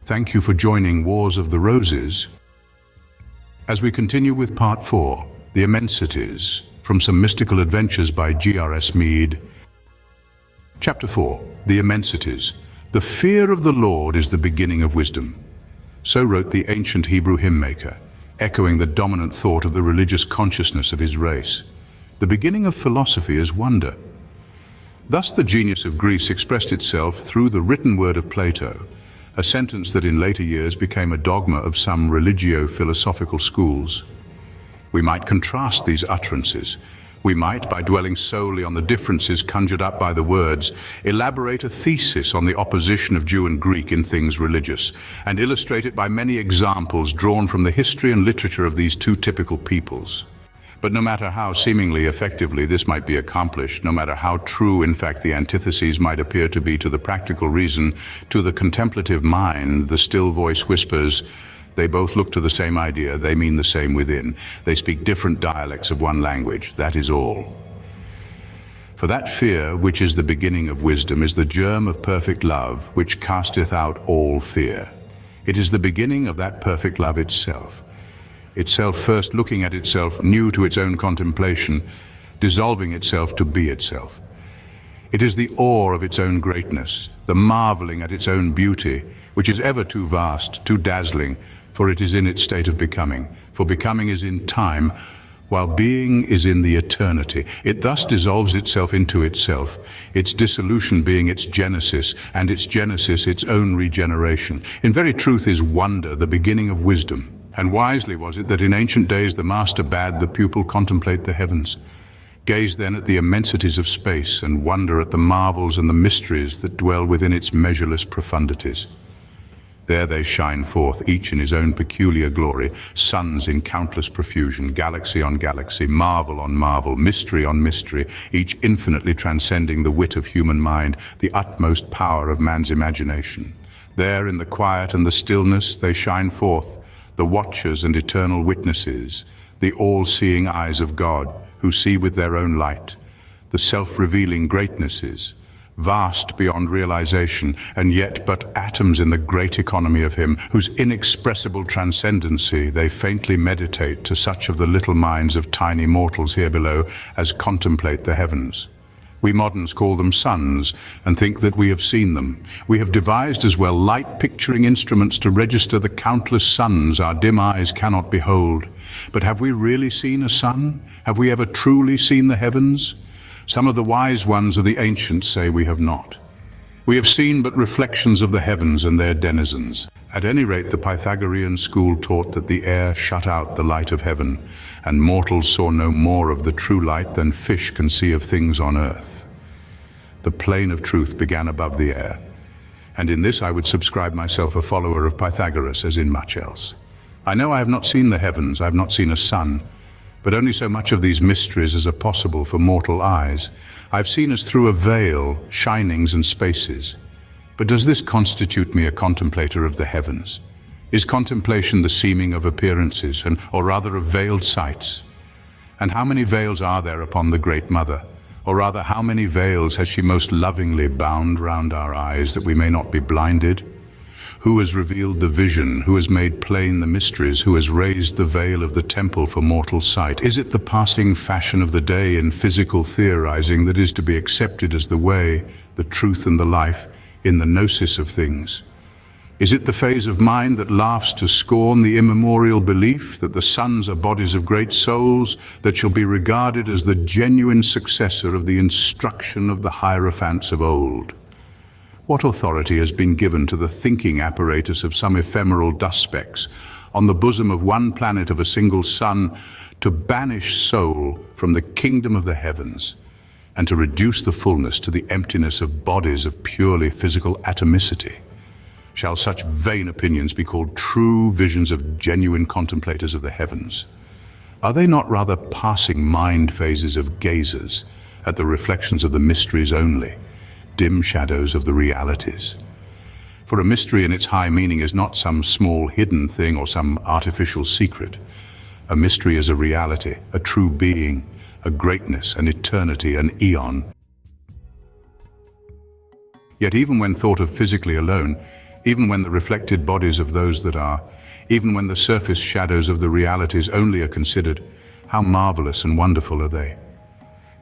Thank you for joining Wars of the Roses as we continue with Part 4, the Immensities, from some mystical adventures by G.R.S. Mead. Chapter 4, the Immensities. The fear of the Lord is the beginning of wisdom. So wrote the ancient Hebrew hymn maker, echoing the dominant thought of the religious consciousness of his race. The beginning of philosophy is wonder. Thus the genius of Greece expressed itself through the written word of Plato, a sentence that in later years became a dogma of some religio-philosophical schools. We might contrast these utterances. We might, by dwelling solely on the differences conjured up by the words, elaborate a thesis on the opposition of Jew and Greek in things religious, and illustrate it by many examples drawn from the history and literature of these two typical peoples. But no matter how seemingly effectively this might be accomplished, no matter how true in fact the antitheses might appear to be to the practical reason, to the contemplative mind, the still voice whispers, they both look to the same idea, they mean the same within. They speak different dialects of one language, that is all. For that fear, which is the beginning of wisdom, is the germ of perfect love, which casteth out all fear. It is the beginning of that perfect love itself first looking at itself new to its own contemplation, dissolving itself to be itself. It is the awe of its own greatness, the marveling at its own beauty, which is ever too vast, too dazzling, for it is in its state of becoming. For becoming is in time, while being is in the eternity. It thus dissolves itself into itself, its dissolution being its genesis, and its genesis its own regeneration. In very truth is wonder the beginning of wisdom. And wisely was it that in ancient days the master bade the pupil contemplate the heavens. Gaze then at the immensities of space and wonder at the marvels and the mysteries that dwell within its measureless profundities. There they shine forth, each in his own peculiar glory, suns in countless profusion, galaxy on galaxy, marvel on marvel, mystery on mystery, each infinitely transcending the wit of human mind, the utmost power of man's imagination. There in the quiet and the stillness they shine forth, the watchers and eternal witnesses, the all-seeing eyes of God, who see with their own light, the self-revealing greatnesses, vast beyond realization, and yet but atoms in the great economy of Him, whose inexpressible transcendency they faintly meditate to such of the little minds of tiny mortals here below as contemplate the heavens. We moderns call them suns and think that we have seen them. We have devised as well light-picturing instruments to register the countless suns our dim eyes cannot behold. But have we really seen a sun? Have we ever truly seen the heavens? Some of the wise ones of the ancients say we have not. We have seen but reflections of the heavens and their denizens. At any rate, the Pythagorean school taught that the air shut out the light of heaven, and mortals saw no more of the true light than fish can see of things on earth. The plane of truth began above the air, and in this I would subscribe myself a follower of Pythagoras as in much else. I know I have not seen the heavens, I have not seen a sun, but only so much of these mysteries as are possible for mortal eyes. I have seen as through a veil, shinings and spaces. But does this constitute me a contemplator of the heavens? Is contemplation the seeming of appearances, or rather of veiled sights? And how many veils are there upon the Great Mother? Or rather, how many veils has she most lovingly bound round our eyes that we may not be blinded? Who has revealed the vision? Who has made plain the mysteries? Who has raised the veil of the temple for mortal sight? Is it the passing fashion of the day in physical theorizing that is to be accepted as the way, the truth and the life in the gnosis of things? Is it the phase of mind that laughs to scorn the immemorial belief that the suns are bodies of great souls that shall be regarded as the genuine successor of the instruction of the hierophants of old? What authority has been given to the thinking apparatus of some ephemeral dust specks on the bosom of one planet of a single sun to banish soul from the kingdom of the heavens and to reduce the fullness to the emptiness of bodies of purely physical atomicity? Shall such vain opinions be called true visions of genuine contemplators of the heavens? Are they not rather passing mind phases of gazers at the reflections of the mysteries only, dim shadows of the realities? For a mystery in its high meaning is not some small hidden thing or some artificial secret. A mystery is a reality, a true being, a greatness, an eternity, an eon. Yet even when thought of physically alone, even when the reflected bodies of those that are, even when the surface shadows of the realities only are considered, how marvelous and wonderful are they?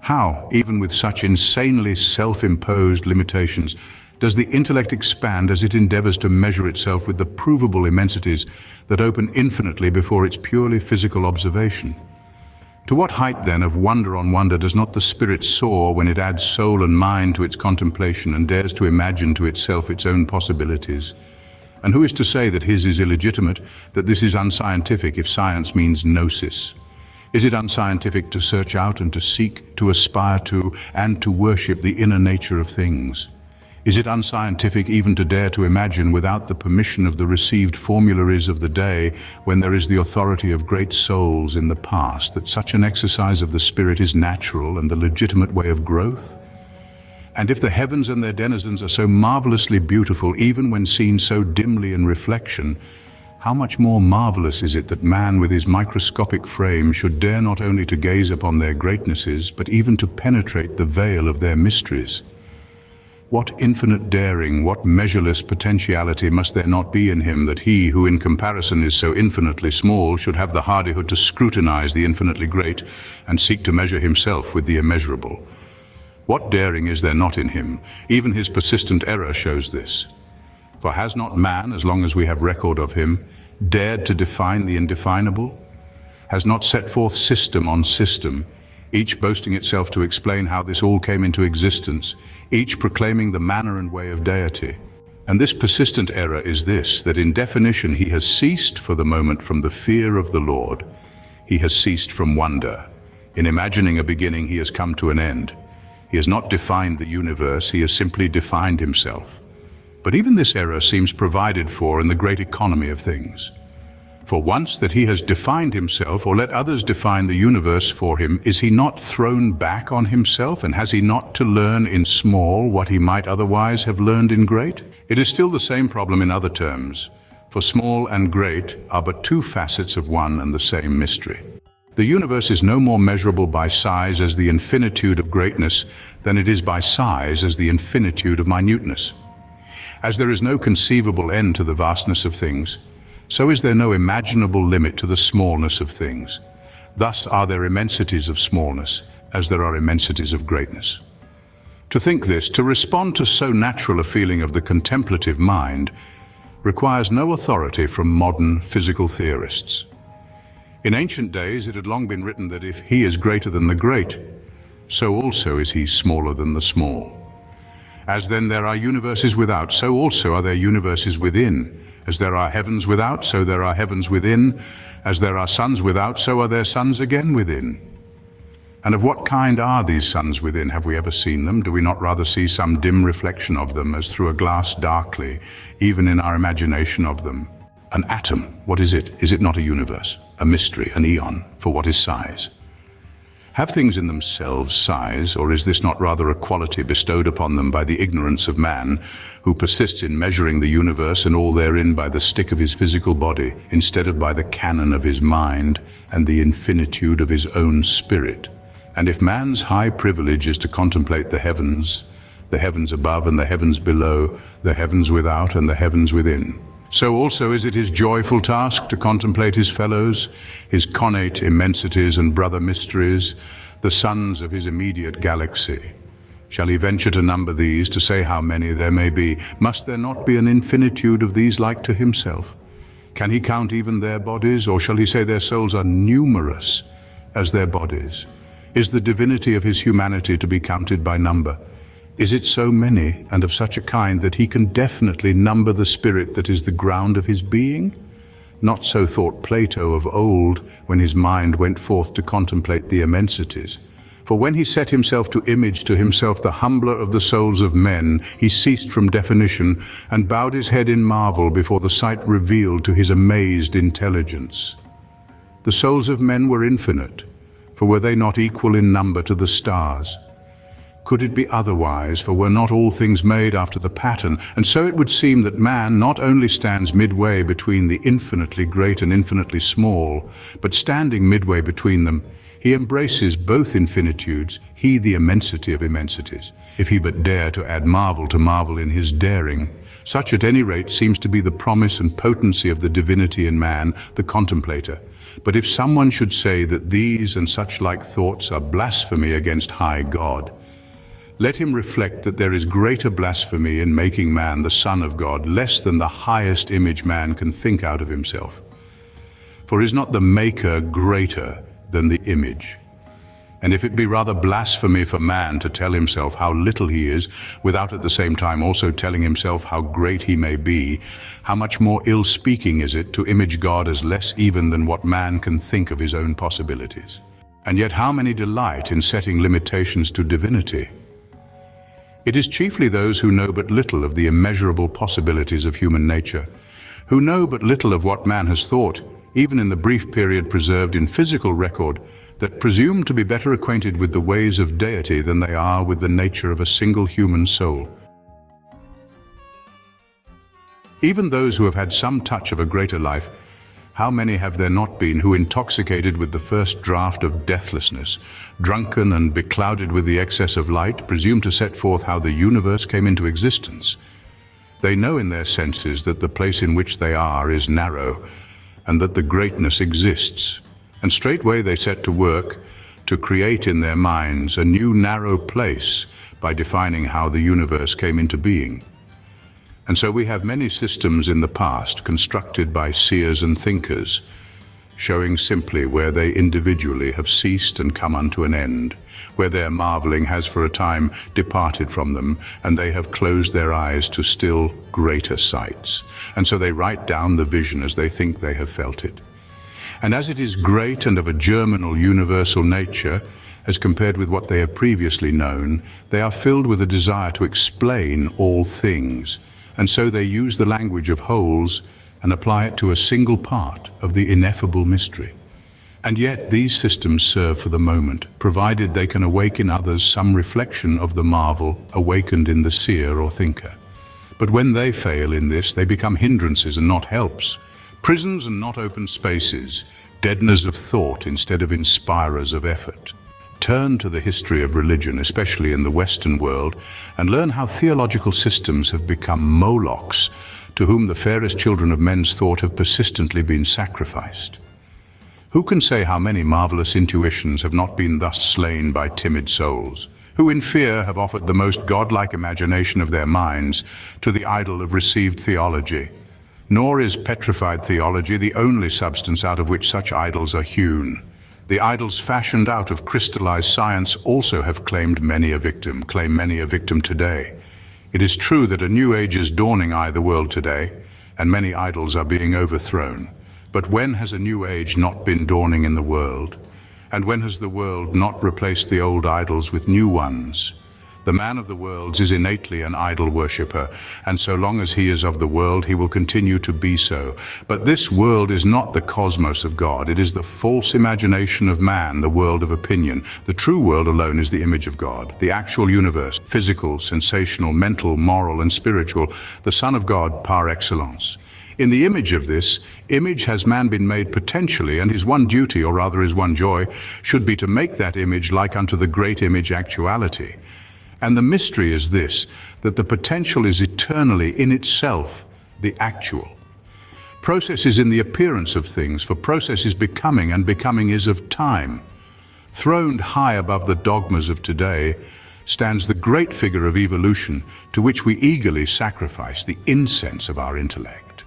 How, even with such insanely self-imposed limitations, does the intellect expand as it endeavors to measure itself with the provable immensities that open infinitely before its purely physical observation? To what height, then, of wonder on wonder does not the spirit soar when it adds soul and mind to its contemplation and dares to imagine to itself its own possibilities? And who is to say that his is illegitimate, that this is unscientific if science means gnosis? Is it unscientific to search out and to seek, to aspire to, and to worship the inner nature of things? Is it unscientific even to dare to imagine without the permission of the received formularies of the day, when there is the authority of great souls in the past, that such an exercise of the spirit is natural and the legitimate way of growth? And if the heavens and their denizens are so marvelously beautiful even when seen so dimly in reflection, how much more marvelous is it that man with his microscopic frame should dare not only to gaze upon their greatnesses, but even to penetrate the veil of their mysteries? What infinite daring, what measureless potentiality must there not be in him that he who in comparison is so infinitely small should have the hardihood to scrutinize the infinitely great and seek to measure himself with the immeasurable? What daring is there not in him? Even his persistent error shows this. For has not man, as long as we have record of him, dared to define the indefinable? Has not set forth system on system, each boasting itself to explain how this all came into existence, each proclaiming the manner and way of deity? And this persistent error is this, that in definition he has ceased for the moment from the fear of the Lord. He has ceased from wonder. In imagining a beginning, he has come to an end. He has not defined the universe, he has simply defined himself. But even this error seems provided for in the great economy of things. For once that he has defined himself, or let others define the universe for him, is he not thrown back on himself, and has he not to learn in small what he might otherwise have learned in great? It is still the same problem in other terms, for small and great are but two facets of one and the same mystery. The universe is no more measurable by size as the infinitude of greatness than it is by size as the infinitude of minuteness. As there is no conceivable end to the vastness of things, so is there no imaginable limit to the smallness of things. Thus are there immensities of smallness, as there are immensities of greatness. To think this, to respond to so natural a feeling of the contemplative mind, requires no authority from modern physical theorists. In ancient days it had long been written that if he is greater than the great, so also is he smaller than the small. As then there are universes without, so also are there universes within. As there are heavens without, so there are heavens within. As there are suns without, so are there suns again within. And of what kind are these suns within? Have we ever seen them? Do we not rather see some dim reflection of them, as through a glass darkly, even in our imagination of them? An atom, what is it? Is it not a universe, a mystery, an eon? For what is size? Have things in themselves size, or is this not rather a quality bestowed upon them by the ignorance of man, who persists in measuring the universe and all therein by the stick of his physical body, instead of by the canon of his mind and the infinitude of his own spirit? And if man's high privilege is to contemplate the heavens above and the heavens below, the heavens without and the heavens within, so also is it his joyful task to contemplate his fellows, his connate immensities and brother mysteries, the suns of his immediate galaxy. Shall he venture to number these, to say how many there may be? Must there not be an infinitude of these like to himself? Can he count even their bodies, or shall he say their souls are numerous as their bodies? Is the divinity of his humanity to be counted by number? Is it so many and of such a kind that he can definitely number the spirit that is the ground of his being? Not so thought Plato of old, when his mind went forth to contemplate the immensities. For when he set himself to image to himself the humbler of the souls of men, he ceased from definition and bowed his head in marvel before the sight revealed to his amazed intelligence. The souls of men were infinite, for were they not equal in number to the stars? Could it be otherwise, for were not all things made after the pattern? And so it would seem that man not only stands midway between the infinitely great and infinitely small, but standing midway between them, he embraces both infinitudes, he the immensity of immensities. If he but dare to add marvel to marvel in his daring, Such at any rate seems to be the promise and potency of the divinity in man, the contemplator. But if someone should say that these and such like thoughts are blasphemy against high God, let him reflect that there is greater blasphemy in making man the Son of God, less than the highest image man can think out of himself. For is not the Maker greater than the image? And if it be rather blasphemy for man to tell himself how little he is, without at the same time also telling himself how great he may be, how much more ill-speaking is it to image God as less even than what man can think of his own possibilities? And yet how many delight in setting limitations to divinity? It is chiefly those who know but little of the immeasurable possibilities of human nature, who know but little of what man has thought, even in the brief period preserved in physical record, that presume to be better acquainted with the ways of deity than they are with the nature of a single human soul. Even those who have had some touch of a greater life, how many have there not been who, intoxicated with the first draught of deathlessness, drunken and beclouded with the excess of light, presume to set forth how the universe came into existence? They know in their senses that the place in which they are is narrow, and that the greatness exists. And straightway they set to work to create in their minds a new narrow place by defining how the universe came into being. And so we have many systems in the past constructed by seers and thinkers, showing simply where they individually have ceased and come unto an end, where their marveling has for a time departed from them, and they have closed their eyes to still greater sights. And so they write down the vision as they think they have felt it. And as it is great and of a germinal universal nature, as compared with what they have previously known, they are filled with a desire to explain all things, and so they use the language of wholes and apply it to a single part of the ineffable mystery. And yet these systems serve for the moment, provided they can awake in others some reflection of the marvel awakened in the seer or thinker. But when they fail in this, they become hindrances and not helps, prisons and not open spaces, deadeners of thought instead of inspirers of effort. Turn to the history of religion, especially in the Western world, and learn how theological systems have become Molochs, to whom the fairest children of men's thought have persistently been sacrificed. Who can say how many marvelous intuitions have not been thus slain by timid souls, who in fear have offered the most godlike imagination of their minds to the idol of received theology? Nor is petrified theology the only substance out of which such idols are hewn. The idols fashioned out of crystallized science also have claim many a victim today. It is true that a new age is dawning o'er the world today, and many idols are being overthrown. But when has a new age not been dawning in the world? And when has the world not replaced the old idols with new ones? The man of the world is innately an idol worshipper, and so long as he is of the world, he will continue to be so. But this world is not the cosmos of God. It is the false imagination of man, the world of opinion. The true world alone is the image of God, the actual universe, physical, sensational, mental, moral, and spiritual, the Son of God par excellence. In the image of this image has man been made potentially, and his one duty, or rather his one joy, should be to make that image like unto the great image actuality. And the mystery is this, that the potential is eternally in itself the actual. Process is in the appearance of things, for process is becoming, and becoming is of time. Throned high above the dogmas of today stands the great figure of evolution, to which we eagerly sacrifice the incense of our intellect.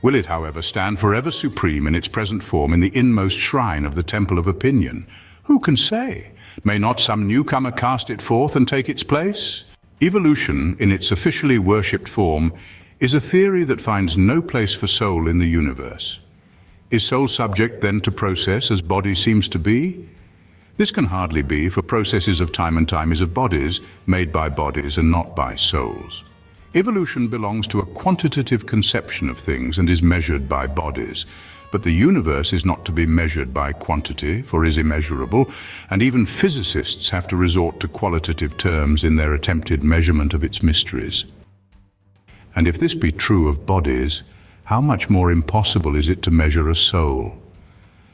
Will it, however, stand forever supreme in its present form in the inmost shrine of the temple of opinion? Who can say? May not some newcomer cast it forth and take its place? Evolution, in its officially worshipped form, is a theory that finds no place for soul in the universe. Is soul subject then to process as body seems to be? This can hardly be, for processes of time and time is of bodies, made by bodies and not by souls. Evolution belongs to a quantitative conception of things and is measured by bodies. But the universe is not to be measured by quantity, for is immeasurable, and even physicists have to resort to qualitative terms in their attempted measurement of its mysteries. And if this be true of bodies, how much more impossible is it to measure a soul?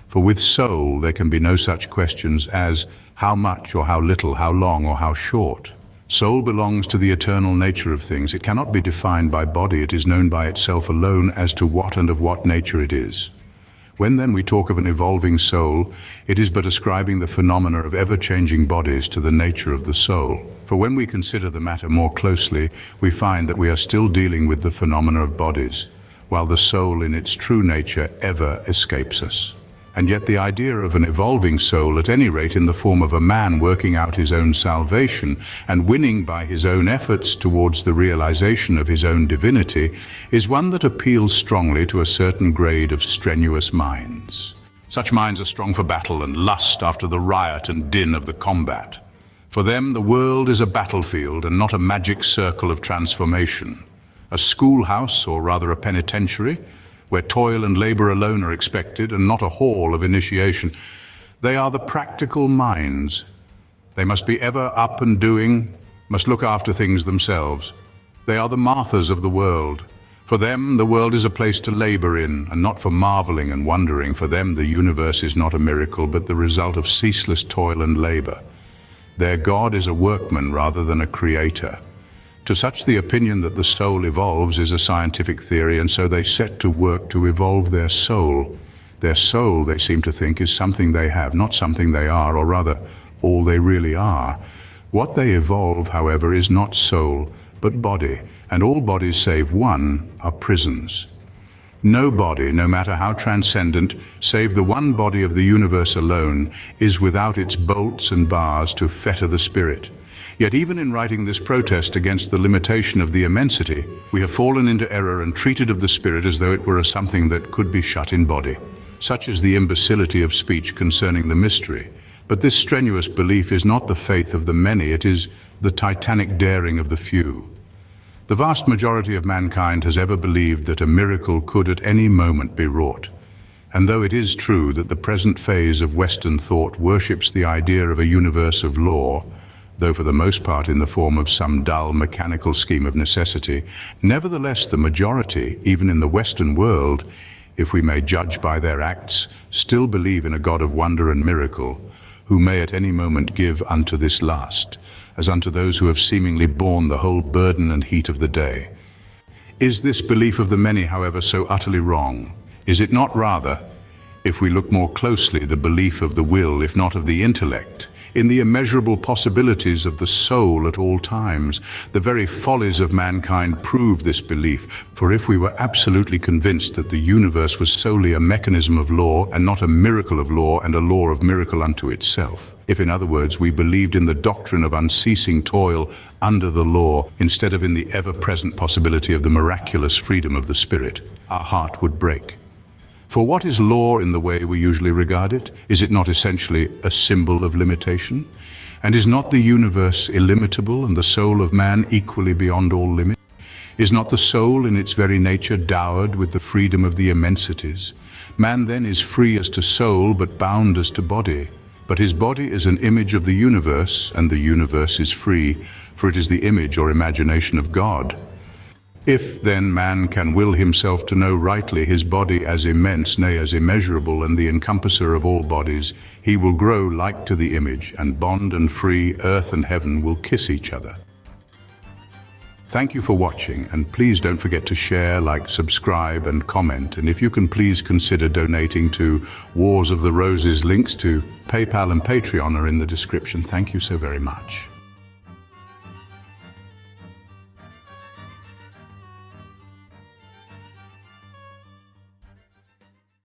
For with soul there can be no such questions as how much or how little, how long or how short. Soul belongs to the eternal nature of things. It cannot be defined by body. It is known by itself alone as to what and of what nature it is. When then we talk of an evolving soul, it is but ascribing the phenomena of ever-changing bodies to the nature of the soul. For when we consider the matter more closely, we find that we are still dealing with the phenomena of bodies, while the soul in its true nature ever escapes us. And yet the idea of an evolving soul, at any rate in the form of a man working out his own salvation and winning by his own efforts towards the realization of his own divinity, is one that appeals strongly to a certain grade of strenuous minds. Such minds are strong for battle and lust after the riot and din of the combat. For them, the world is a battlefield and not a magic circle of transformation, a schoolhouse, or rather a penitentiary, where toil and labor alone are expected and not a hall of initiation. They are the practical minds. They must be ever up and doing, must look after things themselves. They are the Marthas of the world. For them, the world is a place to labor in, and not for marveling and wondering. For them, the universe is not a miracle, but the result of ceaseless toil and labor. Their God is a workman rather than a creator. To such, the opinion that the soul evolves is a scientific theory, and so they set to work to evolve their soul. Their soul, they seem to think, is something they have, not something they are, or rather, all they really are. What they evolve, however, is not soul, but body, and all bodies save one are prisons. No body, no matter how transcendent, save the one body of the universe alone, is without its bolts and bars to fetter the spirit. Yet even in writing this protest against the limitation of the immensity, we have fallen into error and treated of the spirit as though it were a something that could be shut in body. Such is the imbecility of speech concerning the mystery. But this strenuous belief is not the faith of the many, it is the titanic daring of the few. The vast majority of mankind has ever believed that a miracle could at any moment be wrought. And though it is true that the present phase of Western thought worships the idea of a universe of law, though for the most part in the form of some dull mechanical scheme of necessity, nevertheless the majority, even in the Western world, if we may judge by their acts, still believe in a God of wonder and miracle, who may at any moment give unto this last, as unto those who have seemingly borne the whole burden and heat of the day. Is this belief of the many, however, so utterly wrong? Is it not rather, if we look more closely, the belief of the will, if not of the intellect, in the immeasurable possibilities of the soul at all times? The very follies of mankind prove this belief, for if we were absolutely convinced that the universe was solely a mechanism of law and not a miracle of law and a law of miracle unto itself, if in other words we believed in the doctrine of unceasing toil under the law instead of in the ever-present possibility of the miraculous freedom of the spirit, our heart would break. For what is law in the way we usually regard it? Is it not essentially a symbol of limitation? And is not the universe illimitable and the soul of man equally beyond all limit? Is not the soul in its very nature dowered with the freedom of the immensities? Man then is free as to soul but bound as to body. But his body is an image of the universe, and the universe is free, for it is the image or imagination of God. If, then, man can will himself to know rightly his body as immense, nay, as immeasurable, and the encompasser of all bodies, he will grow like to the image, and bond and free, earth and heaven will kiss each other. Thank you for watching, and please don't forget to share, like, subscribe, and comment. And if you can, please consider donating to Wars of the Roses. Links to PayPal and Patreon are in the description. Thank you so very much.